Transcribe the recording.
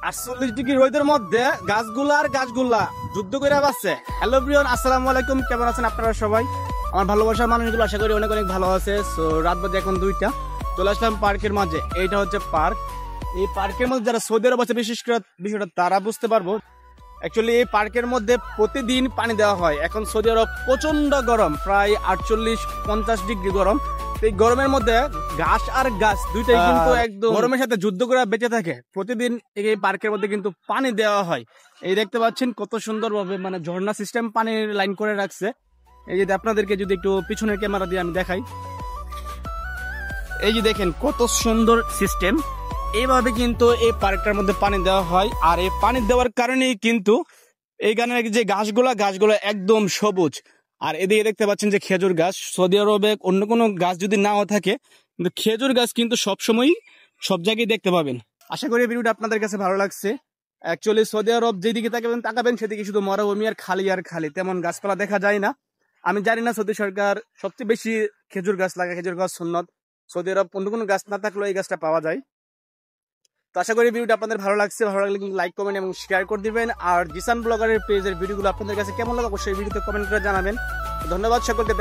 48 degree রোদের মধ্যে গাছগুলা যুদ্ধ করে বাঁচছে। হ্যালো এভরিওয়ান, আসসালামু আলাইকুম। কেমন আছেন আপনারা সবাই? আমার ভালোবাসার মানুষগুলো আশা করি অনেক অনেক ভালো আছে। সো রাত বাজে এখন 2টা, চলে আসলাম পার্কের মাঝে। এইটা হচ্ছে পার্ক। এই পার্কের মধ্যে যারা সৌদি আরব আছে বিশেষ করে বিষয়টা তারা বুঝতে পারবো। অ্যাকচুয়ালি এই পার্কের মধ্যে প্রতিদিন পানি দেওয়া হয়। এখন সৌদি আরব প্রচন্ড গরম, প্রায় 48-50 ডিগ্রি গরম। এই গরমের মধ্যে ঘাস আর গাছ দুইটাই কিন্তু একদম গরমের সাথে যুদ্ধ করে বেঁচে থাকে। প্রতিদিন এই পার্কের মধ্যে কিন্তু পানি দেওয়া হয়। এই দেখতে পাচ্ছেন কত সুন্দরভাবে মানে ঝর্ণা সিস্টেম পানির লাইন করে রাখছে। এই যে আপনাদেরকে যদি একটু পিছনের ক্যামেরা দিয়ে আমি দেখাই, এই যে দেখেন কত সুন্দর সিস্টেম। এইভাবে কিন্তু এই পার্কটার মধ্যে পানি দেওয়া হয়। আর এই পানি দেওয়ার কারণেই কিন্তু এইখানে যে গাছগুলো একদম সবুজ। আর এদিকে দেখতে পাচ্ছেন যে খেজুর গাছ। সৌদি আরবে অন্য কোনো গাছ যদি নাও থাকে, কিন্তু খেজুর গাছ কিন্তু সবসময়ই সব জায়গায় দেখতে পাবেন। আশা করি ভিডিওটা আপনাদের কাছে ভালো লাগছে। অ্যাকচুয়ালি সৌদি আরব যেদিকে তাকাবেন সেদিকে শুধু মরুভূমি আর খালি, তেমন গাছপালা দেখা যায় না। আমি জানি না সৌদি সরকার সবচেয়ে বেশি খেজুর গাছ লাগায়, খেজুর গাছ সুন্নত। সৌদি আরব অন্য কোনো গাছ না থাকলেও এই গাছটা পাওয়া যায়। তো আশা করি ভিডিওটা আপনাদের ভালো লাগছে। ভালো লাগলে কিন্তু লাইক, কমেন্ট এবং শেয়ার করে দিবেন। আর জিসান ব্লগারের পেজের ভিডিওগুলো আপনাদের কাছে কেমন লাগে অবশ্যই ভিডিওতে কমেন্ট করে জানাবেন। ধন্যবাদ সকলকে।